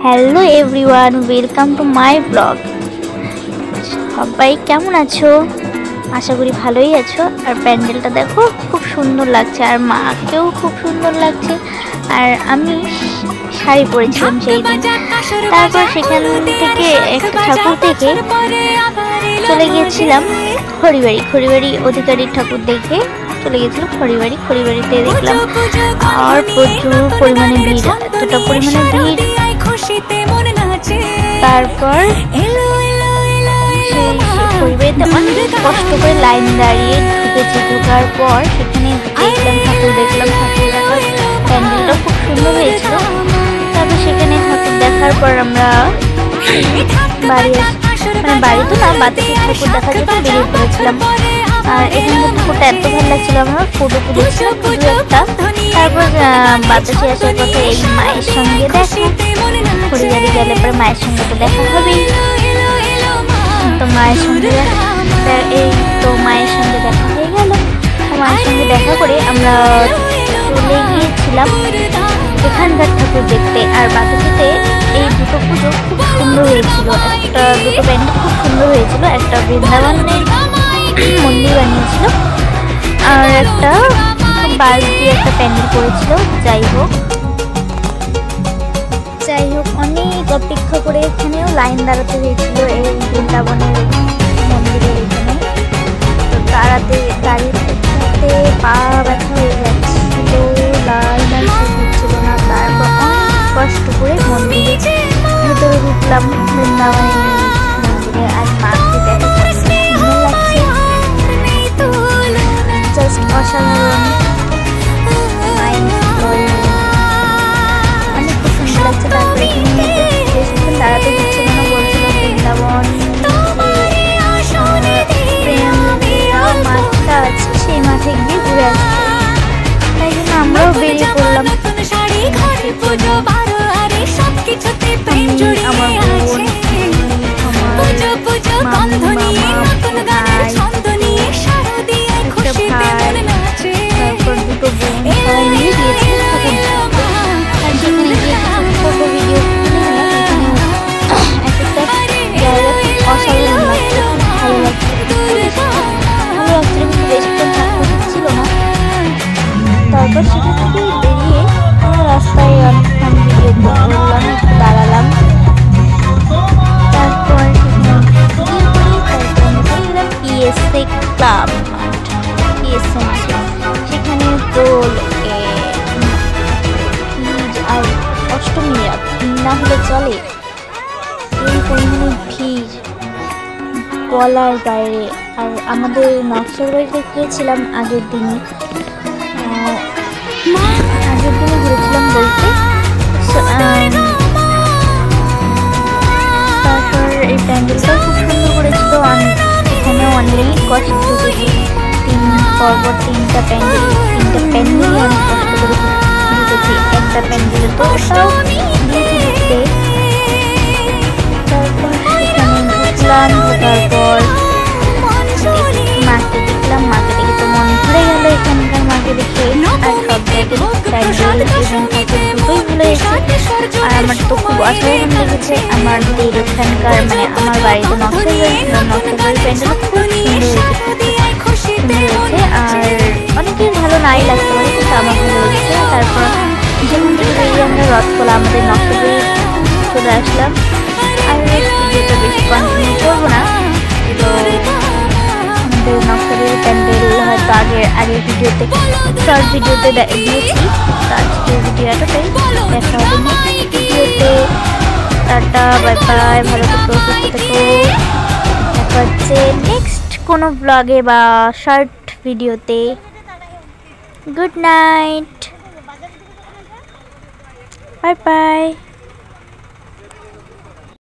Hello everyone, welcome to my blog. সবাই কেমন আছো? আশা করি ভালোই আছো। আর প্যান্ডেলটা দেখো, খুব সুন্দর লাগছে, আর মাকেও খুব সুন্দর লাগছে। আর আমি শাড়ি পরেছিলাম সেই দিন। তারপর সেখান থেকে একটা ঠাকুর দেখে চলে গিয়েছিলাম খড়িবাড়ি অধিকারীর ঠাকুর দেখে চলে গেছিলাম খড়িবাড়িতে দেখলাম আর প্রচুর পরিমাণে ভিড়, এতটা পরিমাণে ভিড়। তারপর খড়িবাড়িতে অনেক কষ্ট করে লাইন দাঁড়িয়ে ঢোকার পর সেখানে ঠাকুর দেখলাম। ঠাকুর দেখার প্যান্ডেলটা খুব সুন্দর হয়েছিল। তারপর সেখানে ঠাকুর দেখার পর আমরা বাড়ি তো না, বাতাসে ঠাকুর দেখার জন্য বেরিয়ে পড়েছিলাম। আর এখানে ঠাকুরটা এত ভালো লাগছিল, আমরা ফটো তুলেছিলাম শুধু একটা। তারপর বাতাসে আসার পথে এই মায়ের সঙ্গে দেখা, খড়িবাড়ি গেলে পরে মায়ের সঙ্গে তো দেখা হবেই। তো মায়ের সঙ্গে দেখা হয়ে গেল। মায়ের সঙ্গে দেখা করে আমরা চলে গিয়েছিলাম এখানকার ঠাকুর দেখতে। আর বাতাসিতে এই দুটো পুজো খুব সুন্দর হয়েছিল, দুটো প্যান্ডেল খুব সুন্দর হয়েছিল। একটা বৃন্দাবনের মন্দির বানিয়েছিল আর একটা বাল্ব দিয়ে একটা প্যান্ডেল করেছিল। যাই হোক অনেক অপেক্ষা করে এখানেও লাইন দাঁড়াতে হয়েছিল এই বৃন্দাবনের মন্দিরের এখানে। তো দাঁড়িয়ে পা ব্যথা হয়ে যাচ্ছিল, লাইন আর হচ্ছিল না। তারপর অনেক কষ্ট করে মন্দিরে ভিতরে ঢুকলাম, বৃন্দাবনের মন্দিরে। আর মাকে দেখা সুন্দর লাগছে, জাস্ট অসাধারণ। অনেক খুব সুন্দর লাগছে। তারপরে দাঁড়াতে দিচ্ছিল না, বলছিল বৃন্দাবন মাঠটা আছে, সেই মাঠে গিয়ে ঘুরে আসছে। তাই জন্য আমরাও বেরিয়ে পড়লাম। আমার বোন, তারপর দুটো বোন সবাই মিলে গিয়েছে ফটো ভিডিও। অসাধারণ লাগছে, খুব ভালো লাগছে, কিন্তু বেশিক্ষণ থাকতে দিচ্ছিল না। তারপর সেখান থেকে বেরিয়ে রাস্তায় অনেকক্ষণ ভিডিও করলাম, একটু দাঁড়ালাম। তারপর পিএসএ ক্লাব মাঠ, পিএসএ মাঠে। সেখানে দোল আর অষ্টমী রাত না হলে চলে, এই পরিমাণে ভিড় বলার বাইরে। আর আমাদের নকশার বাড়িতে গিয়েছিলাম আগের দিনে ঘুরেছিলাম বলতে। তারপর এই প্যান্ডেলটা খুব সুন্দর করেছিল। এখানে অনেক কষ্ট করেছি, তিনটা প্যান্ডেলই অনেক কষ্ট করে ঢুকেছি। একটা প্যান্ডেলে তো ওটাও দিয়েছি ঢুকতে। তারপর সেখানে ঢুকলাম, ঢোকার পর মাকে দেখলাম। মাকে দেখে তো মন ভরে গেল এখানকার মাকে দেখে। আর সব জায়গায় প্যান্ডেল এবং ঠাকুর দুটোই ভুলে গেছে। আর আমার তো খুব অসাধারণ লেগেছে। আমাদের এখানকার আমার বাড়িতে নকশাল বাড়ির প্যান্ডেল খুব সুন্দর হয়েছে। আর অনেকের ভালো নাই লাগতে পারে, কিন্তু আমার ভালো লেগেছে। তারপর যেখান থেকে বেরিয়ে আমরা রথখোলা আমাদের নকশাল বাড়ি চলে আসলাম। আর ভিডিওটা বেশি কন্টিনিউ করবো না। তো আমাদের নকশালের প্যান্ডেল হয়তো আগের ভিডিওতে শর্ট ভিডিওতে দিয়েছি। তো আজকের ভিডিওটাতেই দেখা হবে নেক্সট ভিডিওতে। টাটা, বাই বাই, ভালো থেকো, সুস্থ থেকো। দেখা হচ্ছে নেক্সট কোনো ব্লগে বা শর্ট ভিডিওতে। Good night, bye bye.